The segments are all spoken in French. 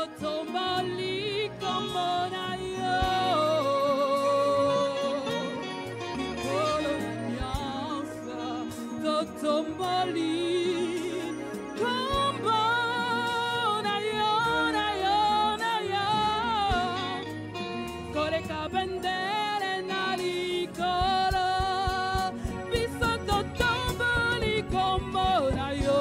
totomboli komona yo. Koloniansa totomboli komona yo na yo na yo. Kore kabendere nalikolo biso totomboli komona yo.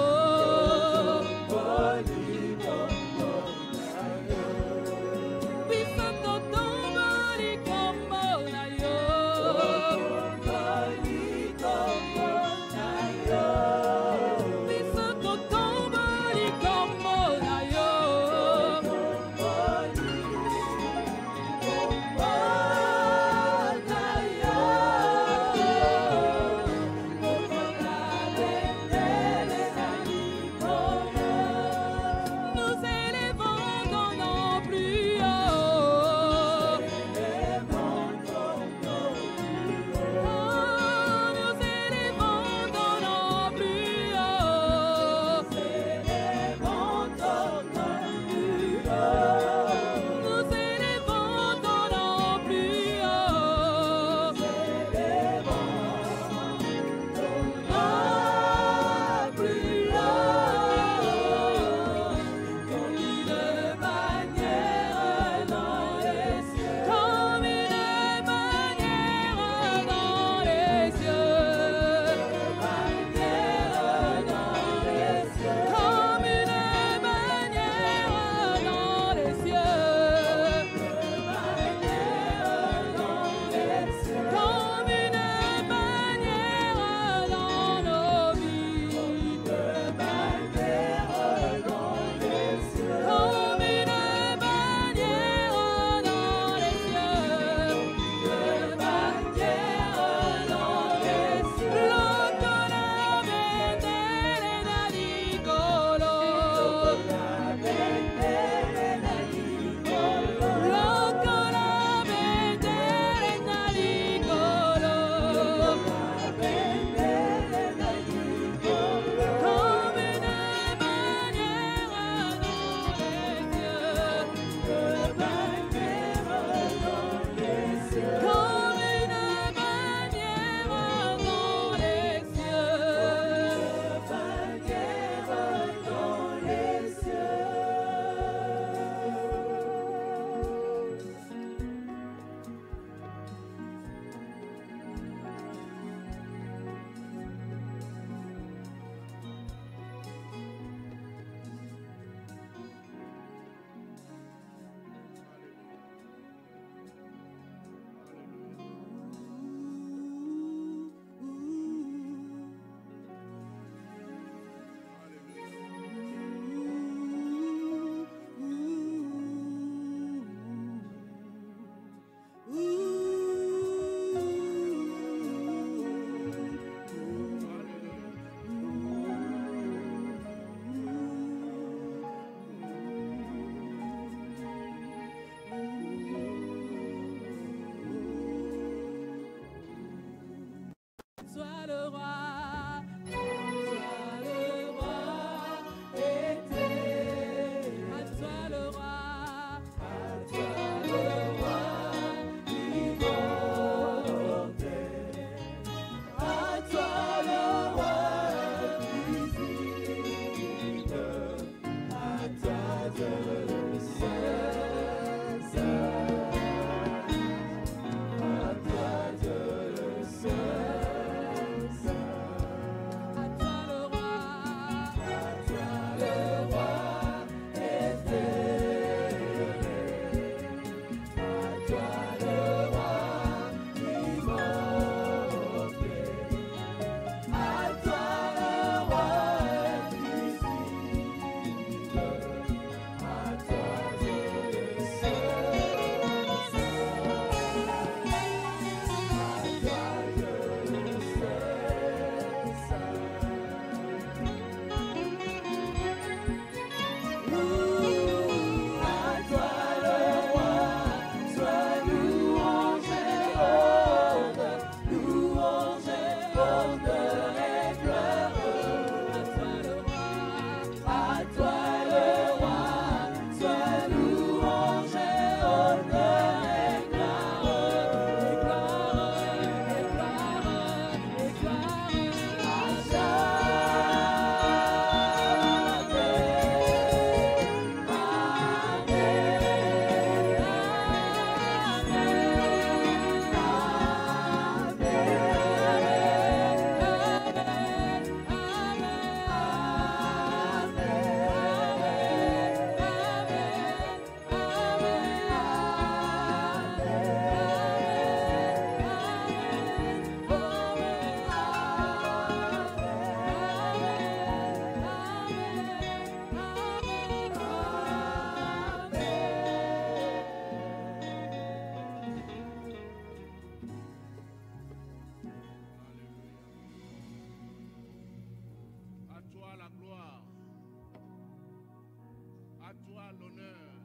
À toi l'honneur,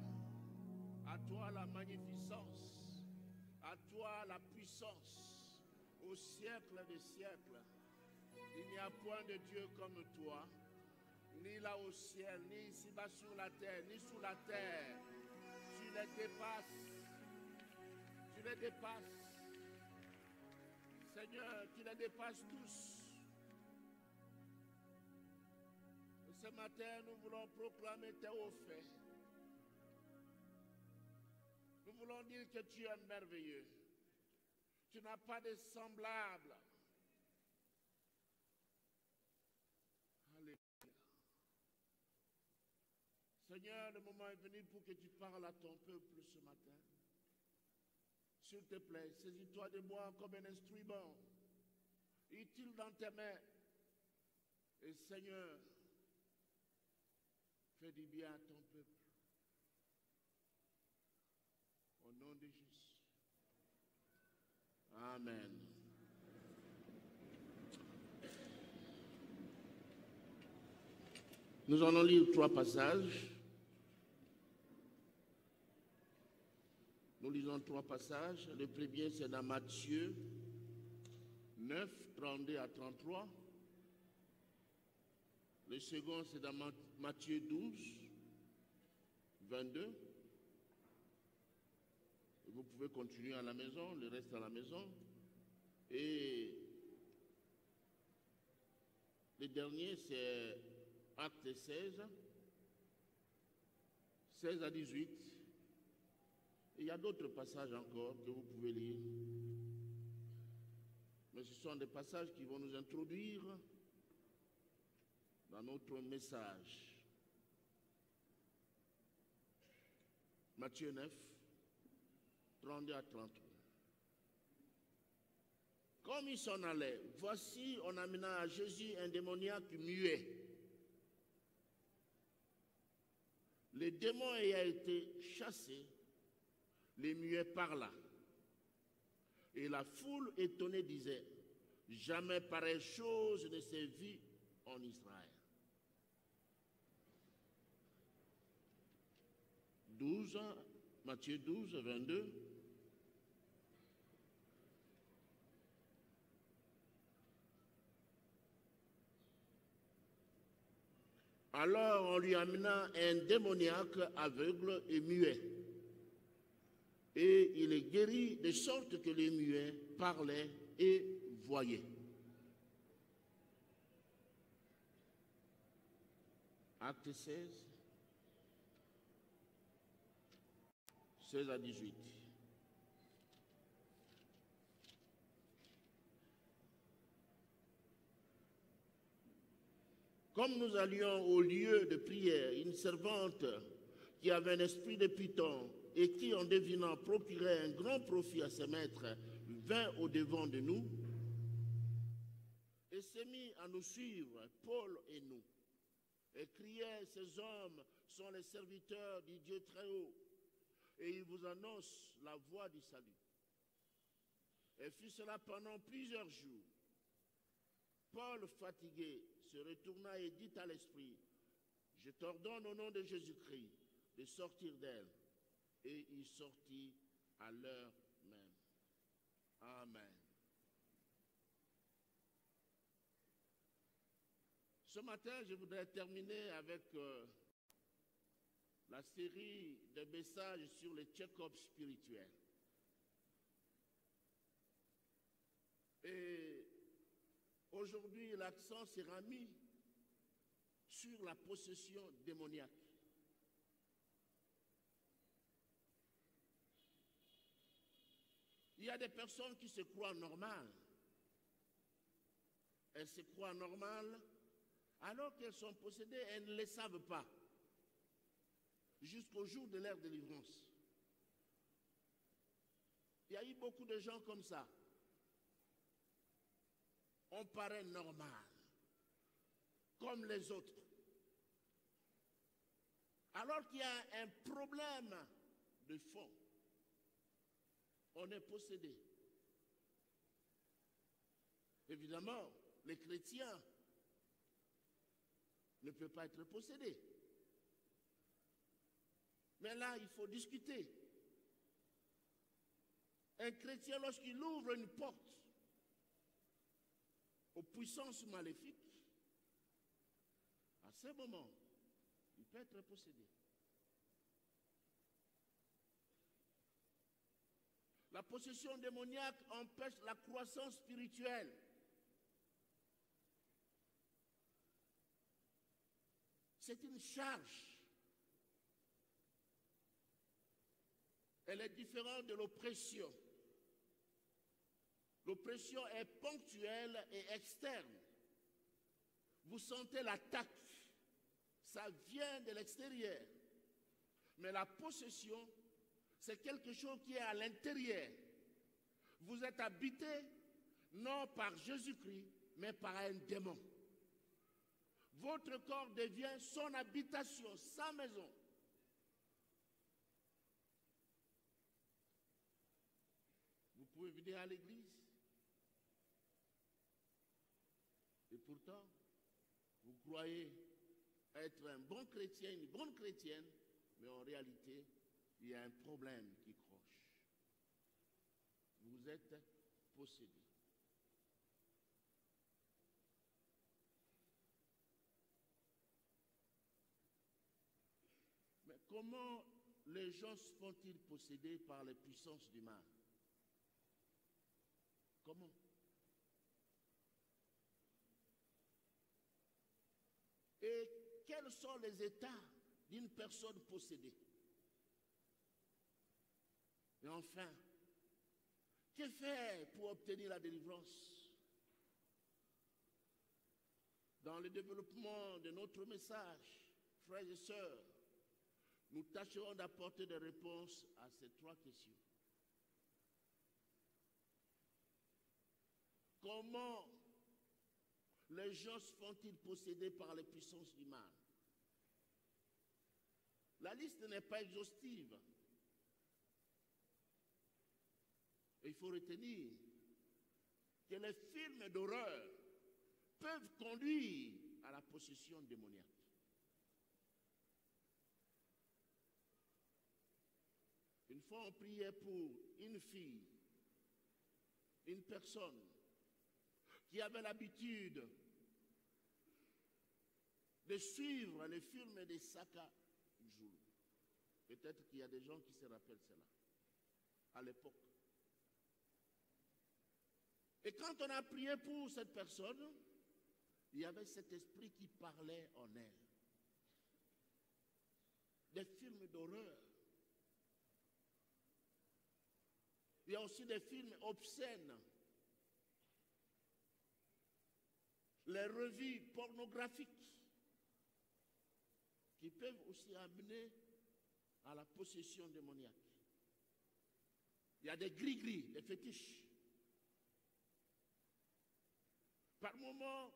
à toi la magnificence, à toi la puissance, au siècle des siècles. Il n'y a point de Dieu comme toi, ni là au ciel, ni ici-bas sur la terre, ni sous la terre. Tu les dépasses. Tu les dépasses. Seigneur, tu les dépasses tous. Et ce matin, nous voulons proclamer tes hauts faits. Nous voulons dire que tu es merveilleux. Tu n'as pas de semblable. Alléluia. Seigneur, le moment est venu pour que tu parles à ton peuple ce matin. S'il te plaît, saisis-toi de moi comme un instrument, utile dans tes mains. Et Seigneur, fais du bien à ton peuple. Au nom de Jésus. Amen. Nous allons lire 3 passages. Nous lisons 3 passages. Le premier, c'est dans Matthieu 9, 32 à 33. Le second, c'est dans Matthieu 12, 22. Vous pouvez continuer à la maison, le reste à la maison. Et le dernier, c'est Acte 16, 16 à 18. Et il y a d'autres passages encore que vous pouvez lire. Mais ce sont des passages qui vont nous introduire dans notre message. Matthieu 9, 32 à 33. Comme il s'en allait, voici, on amena à Jésus un démoniaque muet. Le démon ayant été chassé, le muet parla. Et la foule étonnée disait, jamais pareille chose ne s'est vue en Israël. 12, Matthieu 12, 22. Alors on lui amena un démoniaque aveugle et muet. Et il est guéri de sorte que les muets parlaient et voyaient. Acte 16, 16 à 18. Comme nous allions au lieu de prière, une servante qui avait un esprit de python et qui, en devinant, procurait un grand profit à ses maîtres, vint au-devant de nous et s'est mis à nous suivre, Paul et nous, et criait, ces hommes sont les serviteurs du Dieu très haut, et ils vous annoncent la voie du salut. Et fit cela pendant plusieurs jours. Paul, fatigué, se retourna et dit à l'esprit, je t'ordonne au nom de Jésus-Christ de sortir d'elle. Et il sortit à l'heure même. Amen. Ce matin, je voudrais terminer avec la série de messages sur le check-up spirituel. Et aujourd'hui, l'accent sera mis sur la possession démoniaque. Il y a des personnes qui se croient normales. Elles se croient normales alors qu'elles sont possédées, elles ne le savent pas. Jusqu'au jour de leur délivrance. Il y a eu beaucoup de gens comme ça. On paraît normal, comme les autres. Alors qu'il y a un problème de fond. On est possédé. Évidemment, les chrétiens ne peuvent pas être possédés. Mais là, il faut discuter. Un chrétien, lorsqu'il ouvre une porte aux puissances maléfiques, à ce moment, il peut être possédé. La possession démoniaque empêche la croissance spirituelle. C'est une charge. Elle est différente de l'oppression. L'oppression est ponctuelle et externe. Vous sentez l'attaque. Ça vient de l'extérieur. Mais la possession, c'est quelque chose qui est à l'intérieur. Vous êtes habité non par Jésus-Christ, mais par un démon. Votre corps devient son habitation, sa maison. Vous pouvez venir à l'église. Et pourtant, vous croyez être un bon chrétien, une bonne chrétienne, mais en réalité, il y a un problème qui croche. Vous êtes possédé. Mais comment les gens se font-ils posséder par les puissances du mal? Comment? Et quels sont les états d'une personne possédée? Et enfin, que faire pour obtenir la délivrance? Dans le développement de notre message, frères et sœurs, nous tâcherons d'apporter des réponses à ces trois questions. Comment les gens se font-ils posséder par les puissances du mal? La liste n'est pas exhaustive. Et il faut retenir que les films d'horreur peuvent conduire à la possession démoniaque. Une fois, on priait pour une fille, une personne qui avait l'habitude de suivre les films de Saka Zulu. Peut-être qu'il y a des gens qui se rappellent cela à l'époque. Et quand on a prié pour cette personne, il y avait cet esprit qui parlait en elle. Des films d'horreur. Il y a aussi des films obscènes. Les revues pornographiques qui peuvent aussi amener à la possession démoniaque. Il y a des gris-gris, des fétiches. Par moments,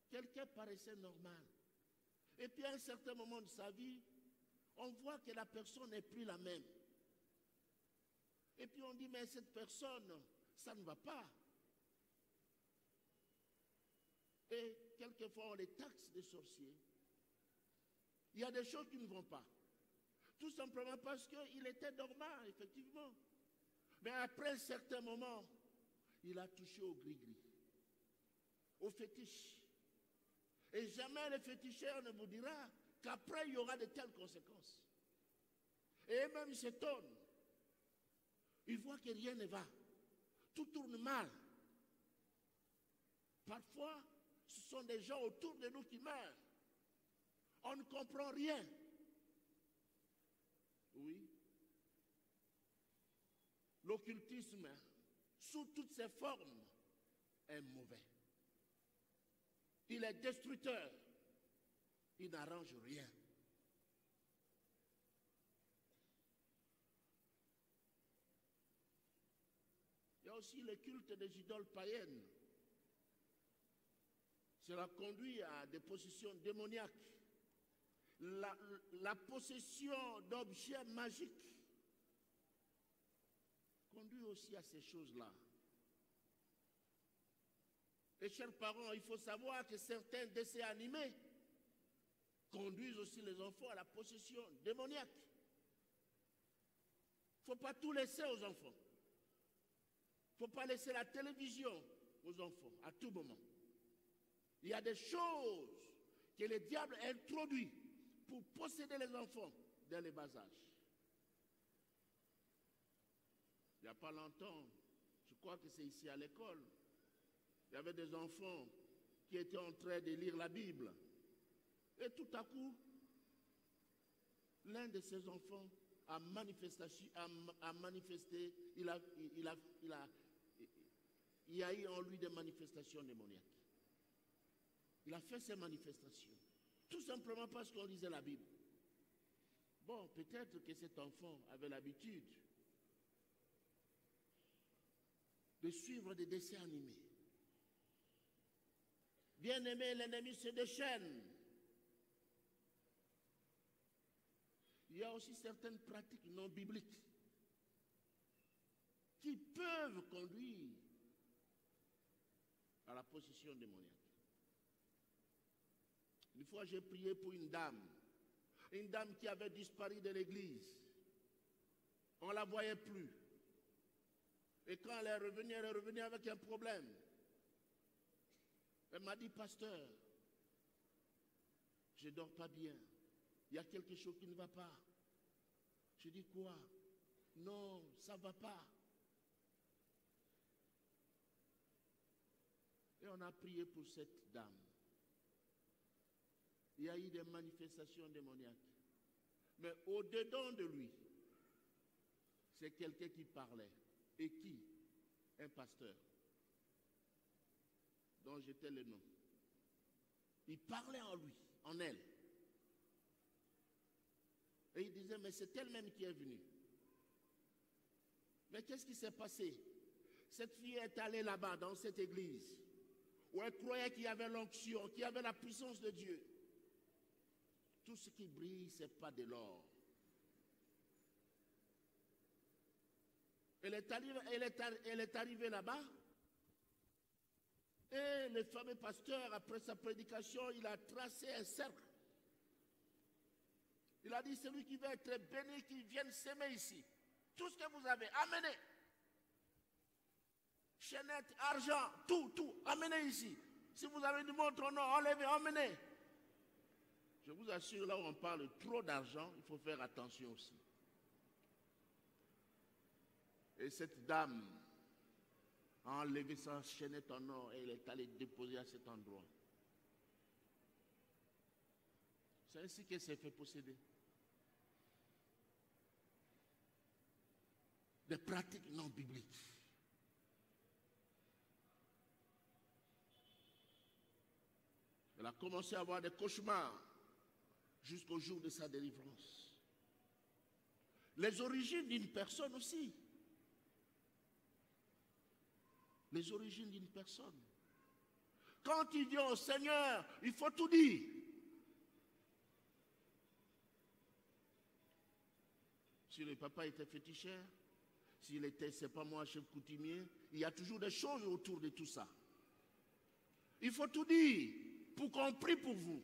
quelqu'un paraissait normal. Et puis à un certain moment de sa vie, on voit que la personne n'est plus la même. Et puis on dit, mais cette personne, ça ne va pas. Et quelquefois, on les taxe de sorciers. Il y a des choses qui ne vont pas. Tout simplement parce qu'il était normal, effectivement. Mais après un certain moment, il a touché au gris-gris, au fétiche. Et jamais le féticheur ne vous dira qu'après, il y aura de telles conséquences. Et même il s'étonne. Il voit que rien ne va. Tout tourne mal. Parfois, ce sont des gens autour de nous qui meurent. On ne comprend rien. Oui. L'occultisme, sous toutes ses formes, est mauvais. Il est destructeur. Il n'arrange rien. Il y a aussi le culte des idoles païennes. Cela conduit à des possessions démoniaques. La possession d'objets magiques conduit aussi à ces choses-là. Et chers parents, il faut savoir que certains dessins animés conduisent aussi les enfants à la possession démoniaque. Il ne faut pas tout laisser aux enfants. Il ne faut pas laisser la télévision aux enfants à tout moment. Il y a des choses que le diable introduit pour posséder les enfants dès le bas âge. Il n'y a pas longtemps, je crois que c'est ici à l'école, il y avait des enfants qui étaient en train de lire la Bible. Et tout à coup, l'un de ces enfants a manifesté, il y a eu en lui des manifestations démoniaques. Il a fait ces manifestations, tout simplement parce qu'on lisait la Bible. Bon, peut-être que cet enfant avait l'habitude de suivre des dessins animés. Bien aimé, l'ennemi se déchaîne. Il y a aussi certaines pratiques non bibliques qui peuvent conduire à la possession démoniaque. Une fois, j'ai prié pour une dame qui avait disparu de l'église. On ne la voyait plus. Et quand elle est revenue avec un problème. Elle m'a dit, pasteur, je ne dors pas bien. Il y a quelque chose qui ne va pas. Je dis quoi? Non, ça ne va pas. Et on a prié pour cette dame. Il y a eu des manifestations démoniaques. Mais au-dedans de lui, c'est quelqu'un qui parlait. Et qui? Un pasteur, dont j'étais le nom. Il parlait en lui, en elle. Et il disait, mais c'est elle-même qui est venue. Mais qu'est-ce qui s'est passé? Cette fille est allée là-bas, dans cette église, où elle croyait qu'il y avait l'onction, qu'il y avait la puissance de Dieu. Tout ce qui brille, ce n'est pas de l'or. Elle est arrivée là-bas. Et le fameux pasteur, après sa prédication, il a tracé un cercle. Il a dit, celui qui veut être béni, qui vienne s'aimer ici. Tout ce que vous avez, amenez. Chaînette, argent, tout, amenez ici. Si vous avez du montre, non, enlevez, emmenez. Je vous assure, là où on parle trop d'argent, il faut faire attention aussi. Et cette dame a enlevé sa chaînette en or et elle est allée déposer à cet endroit. C'est ainsi qu'elle s'est fait posséder. Des pratiques non bibliques. Elle a commencé à avoir des cauchemars jusqu'au jour de sa délivrance. Les origines d'une personne aussi. Les origines d'une personne. Quand il vient au Seigneur, il faut tout dire. Si le papa était féticheur, s'il était, c'est pas moi, chef coutumier, il y a toujours des choses autour de tout ça. Il faut tout dire pour qu'on prie pour vous.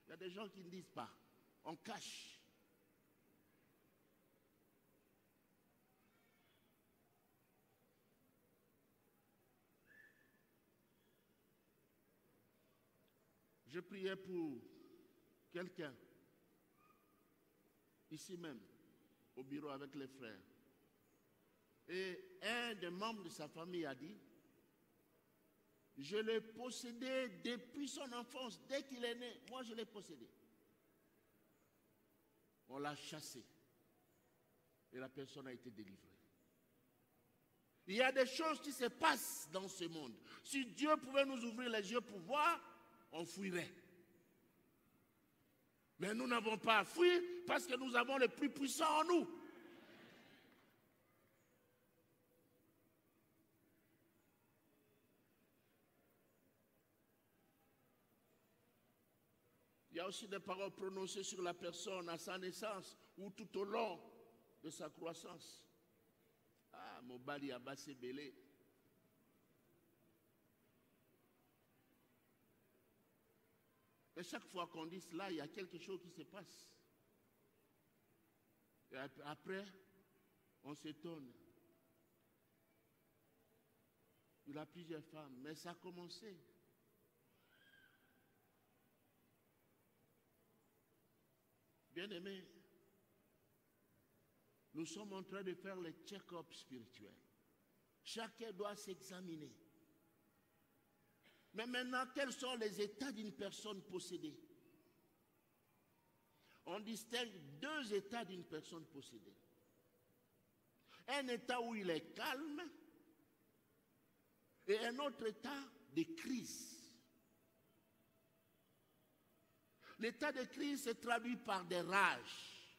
Il y a des gens qui ne disent pas. On cache. Je priais pour quelqu'un, ici même, au bureau avec les frères. Et un des membres de sa famille a dit, je l'ai possédé depuis son enfance, dès qu'il est né, moi je l'ai possédé. On l'a chassé. Et la personne a été délivrée. Il y a des choses qui se passent dans ce monde. Si Dieu pouvait nous ouvrir les yeux pour voir, on fuirait. Mais nous n'avons pas à fuir parce que nous avons le plus puissant en nous. Il y a aussi des paroles prononcées sur la personne à sa naissance ou tout au long de sa croissance. Ah, Mobali Abassé Belé. Et chaque fois qu'on dit cela, il y a quelque chose qui se passe. Et après, on s'étonne. Il a plusieurs femmes, mais ça a commencé. Bien-aimés, nous sommes en train de faire le check-up spirituel. Chacun doit s'examiner. Mais maintenant, quels sont les états d'une personne possédée? On distingue deux états d'une personne possédée. Un état où il est calme et un autre état de crise. L'état de crise se traduit par des rages,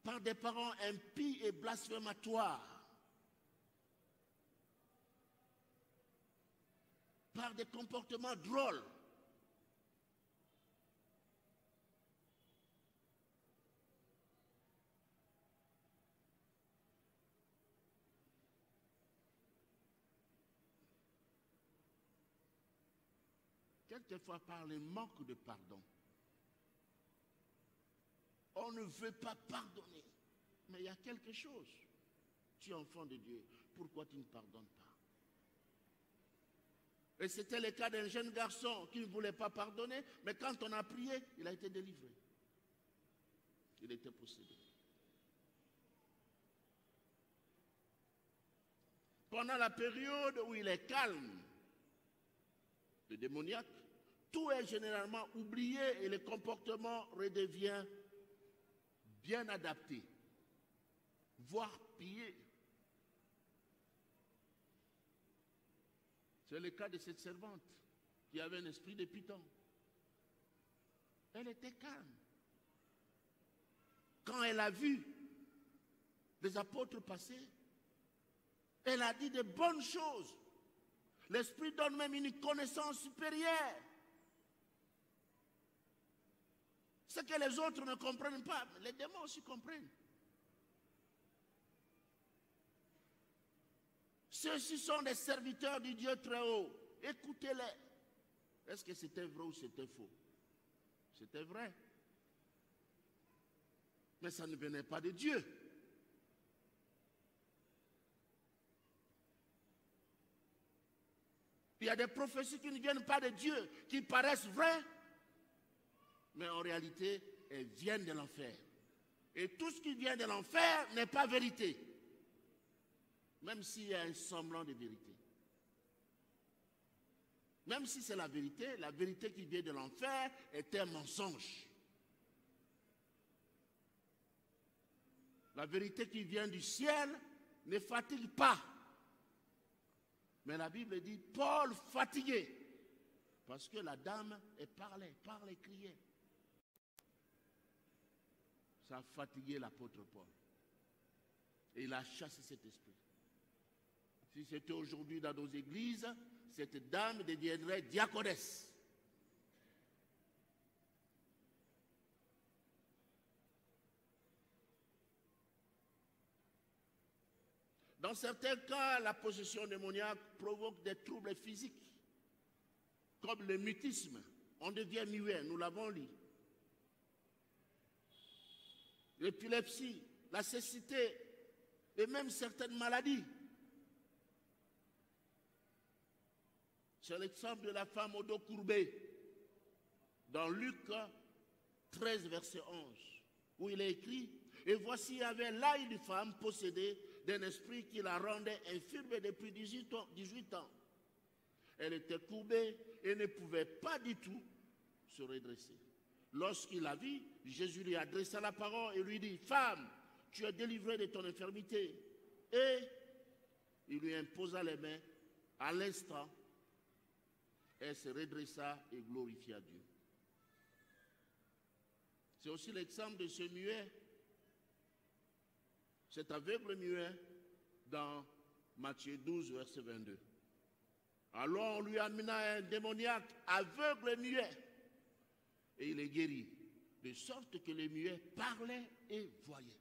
par des paroles impies et blasphématoires, par des comportements drôles. Quelquefois par le manque de pardon. On ne veut pas pardonner. Mais il y a quelque chose. Tu es enfant de Dieu. Pourquoi tu ne pardonnes pas? Et c'était le cas d'un jeune garçon qui ne voulait pas pardonner, mais quand on a prié, il a été délivré. Il était possédé. Pendant la période où il est calme, le démoniaque, tout est généralement oublié et le comportement redevient bien adapté, voire pire. C'est le cas de cette servante qui avait un esprit de python. Elle était calme. Quand elle a vu les apôtres passer, elle a dit de bonnes choses. L'Esprit donne même une connaissance supérieure. Ce que les autres ne comprennent pas, les démons aussi comprennent. Ceux-ci sont des serviteurs du Dieu très haut. Écoutez-les. Est-ce que c'était vrai ou c'était faux? C'était vrai. Mais ça ne venait pas de Dieu. Il y a des prophéties qui ne viennent pas de Dieu, qui paraissent vraies, mais en réalité, elles viennent de l'enfer. Et tout ce qui vient de l'enfer n'est pas vérité, même s'il y a un semblant de vérité. Même si c'est la vérité qui vient de l'enfer est un mensonge. La vérité qui vient du ciel ne fatigue pas. Mais la Bible dit, Paul fatigué, parce que la dame parlait, criait. Ça a fatigué l'apôtre Paul. Et il a chassé cet esprit. Si c'était aujourd'hui dans nos églises, cette dame deviendrait diaconesse. Dans certains cas, la possession démoniaque provoque des troubles physiques, comme le mutisme. On devient muet, nous l'avons lu. L'épilepsie, la cécité et même certaines maladies. C'est l'exemple de la femme au dos courbé dans Luc 13, verset 11, où il est écrit « Et voici, il y avait là une femme possédée d'un esprit qui la rendait infirme depuis 18 ans. Elle était courbée et ne pouvait pas du tout se redresser. Lorsqu'il la vit, Jésus lui adressa la parole et lui dit « Femme, tu es délivrée de ton infirmité. » Et il lui imposa les mains. À l'instant, elle se redressa et glorifia Dieu. C'est aussi l'exemple de ce muet, cet aveugle muet, dans Matthieu 12, verset 22. Alors on lui amena un démoniaque aveugle et muet, et il est guéri, de sorte que les muets parlaient et voyaient.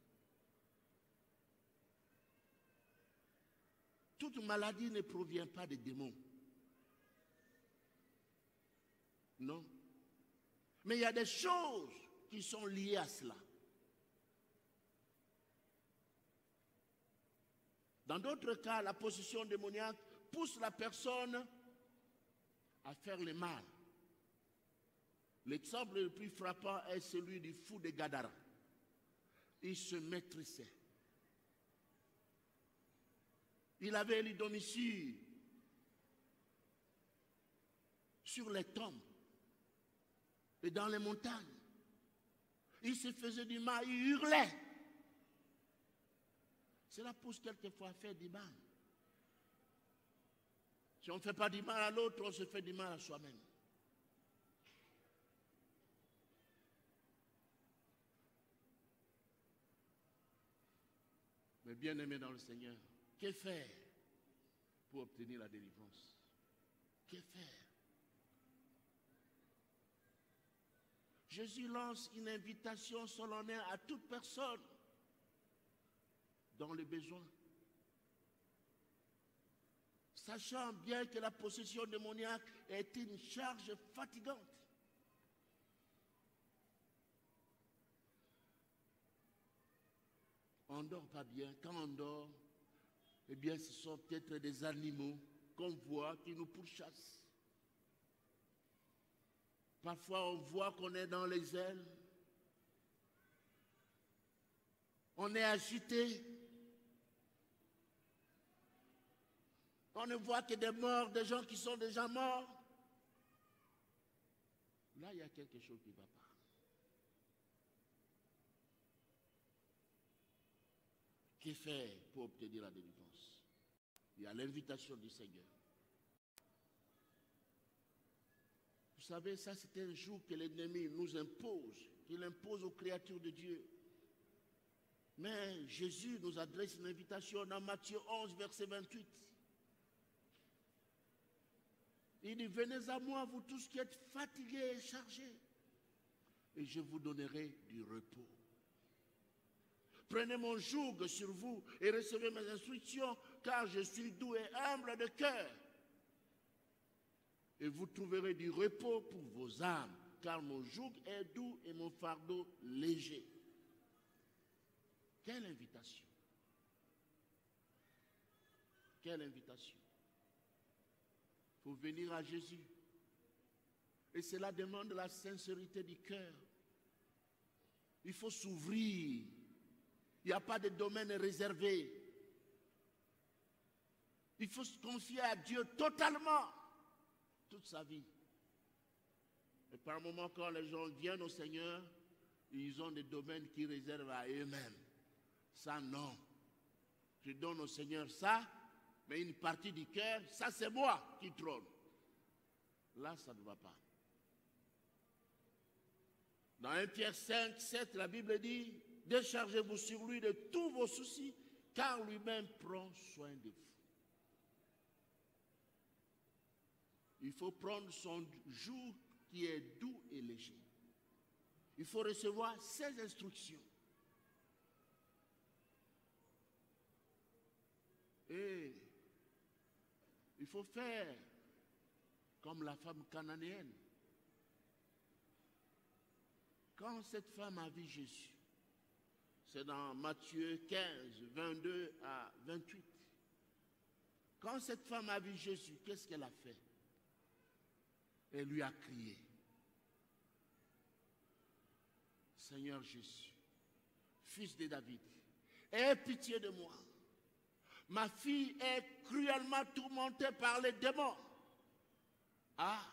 Toute maladie ne provient pas des démons. Non. Mais il y a des choses qui sont liées à cela. Dans d'autres cas, la possession démoniaque pousse la personne à faire le mal. L'exemple le plus frappant est celui du fou de Gadara. Il se maîtrisait. Il avait le domicile sur les tombes et dans les montagnes. Il se faisait du mal, il hurlait. Cela pousse quelquefois à faire du mal. Si on ne fait pas du mal à l'autre, on se fait du mal à soi-même. Mais bien aimé dans le Seigneur, que faire pour obtenir la délivrance? Que faire? Jésus lance une invitation solennelle à toute personne dans le besoin. Sachant bien que la possession démoniaque est une charge fatigante. On ne dort pas bien. Quand on dort, eh bien, ce sont peut-être des animaux qu'on voit qui nous pourchassent. Parfois, on voit qu'on est dans les ailes. On est agité. On ne voit que des morts, des gens qui sont déjà morts. Là, il y a quelque chose qui ne va pas. Que faire pour obtenir la délivrance? Il y a l'invitation du Seigneur. Vous savez, ça c'est un jour que l'ennemi nous impose, qu'il impose aux créatures de Dieu. Mais Jésus nous adresse une invitation dans Matthieu 11, verset 28. Il dit, venez à moi, vous tous qui êtes fatigués et chargés, et je vous donnerai du repos. Prenez mon joug sur vous et recevez mes instructions, car je suis doux et humble de cœur. Et vous trouverez du repos pour vos âmes, car mon joug est doux et mon fardeau léger. Quelle invitation! Quelle invitation! Il faut venir à Jésus. Et cela demande la sincérité du cœur. Il faut s'ouvrir. Il n'y a pas de domaine réservé. Il faut se confier à Dieu totalement, toute sa vie. Et par moments, quand les gens viennent au Seigneur, ils ont des domaines qu'ils réservent à eux-mêmes. Ça, non. Je donne au Seigneur ça, mais une partie du cœur, ça c'est moi qui trône. Là, ça ne va pas. Dans 1 Pierre 5, 7, la Bible dit, déchargez-vous sur lui de tous vos soucis, car lui-même prend soin de vous. Il faut prendre son joug qui est doux et léger. Il faut recevoir ses instructions. Et il faut faire comme la femme cananéenne. Quand cette femme a vu Jésus, c'est dans Matthieu 15, 22 à 28. Quand cette femme a vu Jésus, qu'est-ce qu'elle a fait? Elle lui a crié, Seigneur Jésus, fils de David, aie pitié de moi. Ma fille est cruellement tourmentée par les démons. Ah,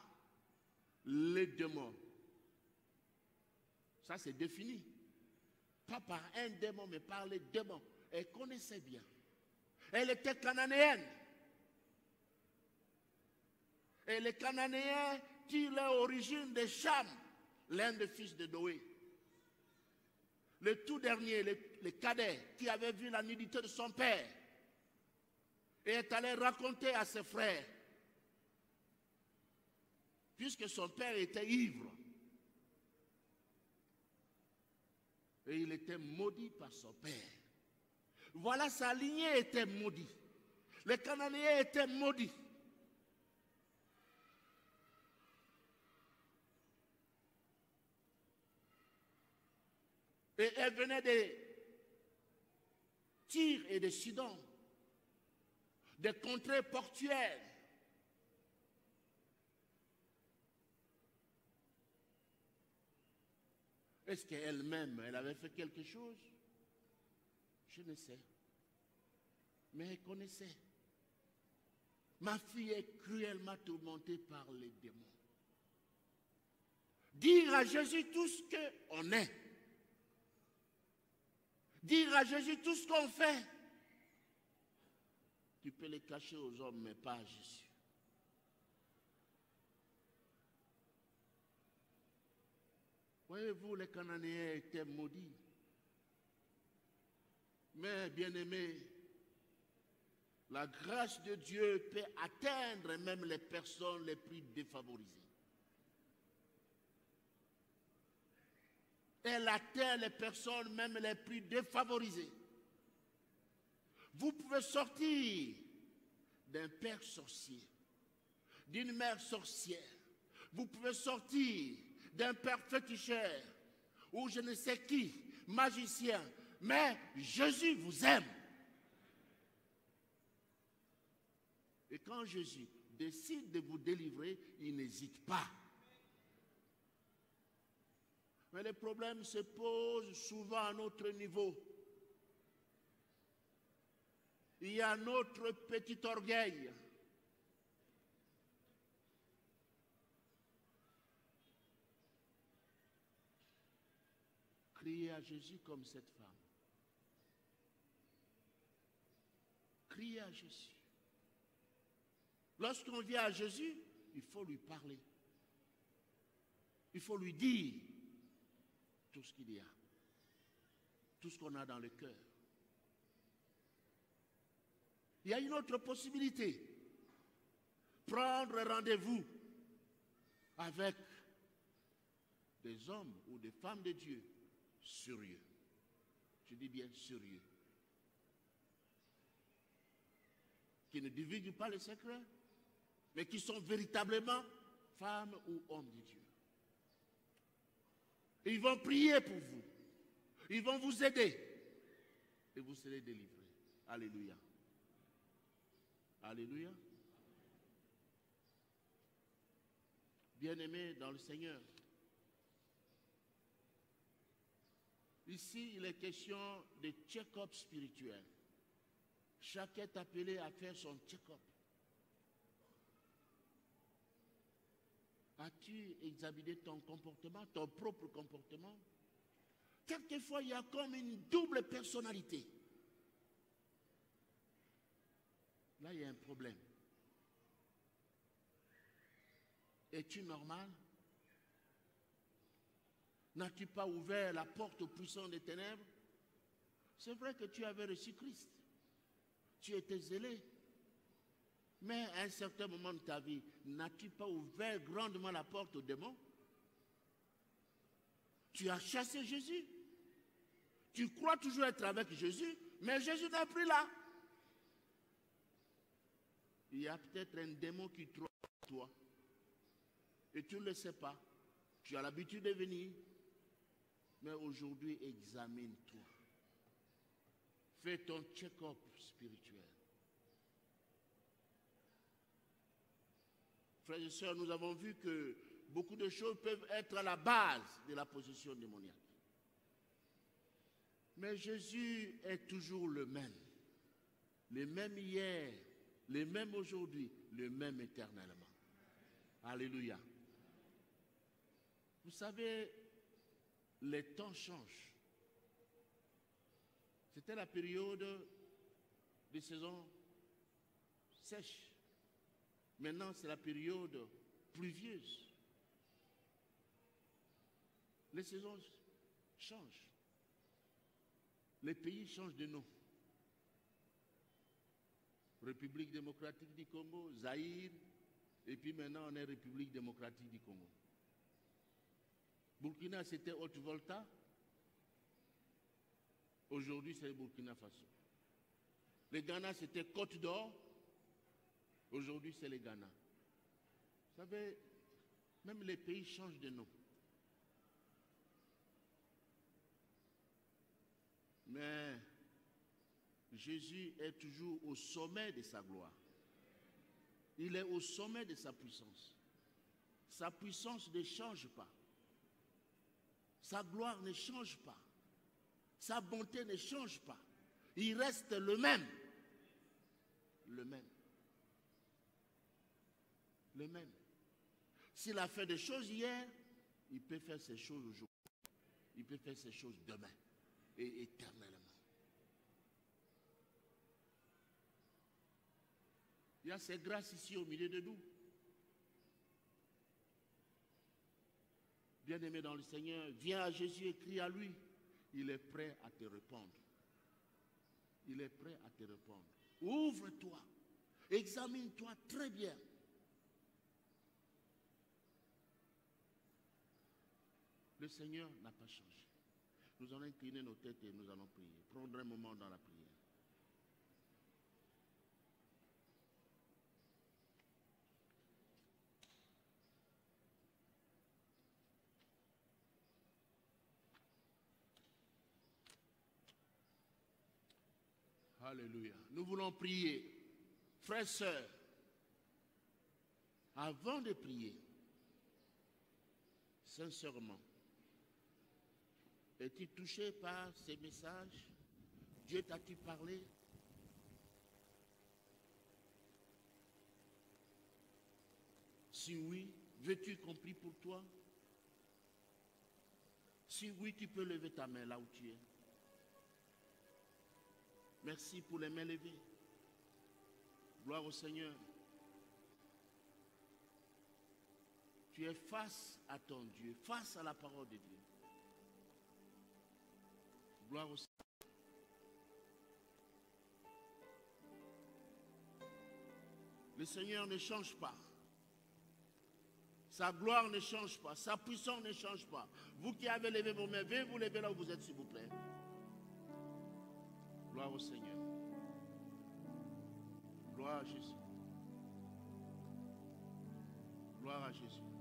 les démons. Ça, c'est défini. Pas par un démon, mais par les démons. Elle connaissait bien. Elle était cananéenne. Et les Cananéens tirent l'origine de Cham, l'un des fils de Noé. Le tout dernier, le cadet, qui avait vu la nudité de son père, et est allé raconter à ses frères, puisque son père était ivre. Et il était maudit par son père. Voilà, sa lignée était maudite. Les Cananéens étaient maudits. Et elle venait de Tyr et de Sidon, des contrées portuaires. Est-ce qu'elle-même, elle avait fait quelque chose? Je ne sais. Mais elle connaissait. Ma fille est cruellement tourmentée par les démons. Dire à Jésus tout ce qu'on est. Dire à Jésus tout ce qu'on fait. Tu peux les cacher aux hommes, mais pas à Jésus. Voyez-vous, les Cananéens étaient maudits. Mais, bien-aimés, la grâce de Dieu peut atteindre même les personnes les plus défavorisées. Elle atteint les personnes même les plus défavorisées. Vous pouvez sortir d'un père sorcier, d'une mère sorcière. Vous pouvez sortir d'un père féticheur ou je ne sais qui, magicien. Mais Jésus vous aime. Et quand Jésus décide de vous délivrer, il n'hésite pas. Mais les problèmes se posent souvent à notre niveau. Il y a notre petit orgueil. Criez à Jésus comme cette femme. Criez à Jésus. Lorsqu'on vient à Jésus, il faut lui parler. Il faut lui dire tout ce qu'il y a. Tout ce qu'on a dans le cœur. Il y a une autre possibilité. Prendre rendez-vous avec des hommes ou des femmes de Dieu sérieux. Je dis bien sérieux. Qui ne divulguent pas les secrets, mais qui sont véritablement femmes ou hommes de Dieu. Et ils vont prier pour vous. Ils vont vous aider. Et vous serez délivrés. Alléluia. Alléluia. Bien-aimés dans le Seigneur, ici il est question de check-up spirituel. Chacun est appelé à faire son check-up. As-tu examiné ton comportement, ton propre comportement? Quelquefois, il y a comme une double personnalité. Là, il y a un problème. Es-tu normal? N'as-tu pas ouvert la porte aux puissants des ténèbres? C'est vrai que tu avais reçu Christ. Tu étais zélé. Mais à un certain moment de ta vie, n'as-tu pas ouvert grandement la porte aux démons? Tu as chassé Jésus. Tu crois toujours être avec Jésus, mais Jésus n'est plus là. Il y a peut-être un démon qui trône en toi. Et tu ne le sais pas. Tu as l'habitude de venir. Mais aujourd'hui, examine-toi. Fais ton check-up spirituel. Frères et sœurs, nous avons vu que beaucoup de choses peuvent être à la base de la possession démoniaque. Mais Jésus est toujours le même. Le même hier, le même aujourd'hui, le même éternellement. Alléluia. Vous savez, les temps changent. C'était la période de saison sèche. Maintenant, c'est la période pluvieuse. Les saisons changent. Les pays changent de nom. République démocratique du Congo, Zaïre, et puis maintenant on est République démocratique du Congo. Burkina, c'était Haute-Volta. Aujourd'hui, c'est le Burkina Faso. Le Ghana, c'était Côte d'Or. Aujourd'hui, c'est le Ghana. Vous savez, même les pays changent de nom. Mais Jésus est toujours au sommet de sa gloire. Il est au sommet de sa puissance. Sa puissance ne change pas. Sa gloire ne change pas. Sa bonté ne change pas. Il reste le même. Le même. Le même. S'il a fait des choses hier, il peut faire ces choses aujourd'hui. Il peut faire ces choses demain et éternellement. Il y a ces grâces ici au milieu de nous. Bien-aimé dans le Seigneur, viens à Jésus et crie à lui. Il est prêt à te répondre. Il est prêt à te répondre. Ouvre-toi. Examine-toi très bien. Le Seigneur n'a pas changé. Nous allons incliner nos têtes et nous allons prier. Prendre un moment dans la prière. Alléluia. Nous voulons prier. Frères, sœurs, avant de prier, sincèrement, es-tu touché par ces messages? Dieu t'a-t-il parlé? Si oui, veux-tu qu'on prie pour toi? Si oui, tu peux lever ta main là où tu es. Merci pour les mains levées. Gloire au Seigneur. Tu es face à ton Dieu, face à la parole de Dieu. Gloire au Seigneur. Le Seigneur ne change pas. Sa gloire ne change pas. Sa puissance ne change pas. Vous qui avez levé vos mains, veuillez vous lever là où vous êtes, s'il vous plaît. Gloire au Seigneur. Gloire à Jésus. Gloire à Jésus.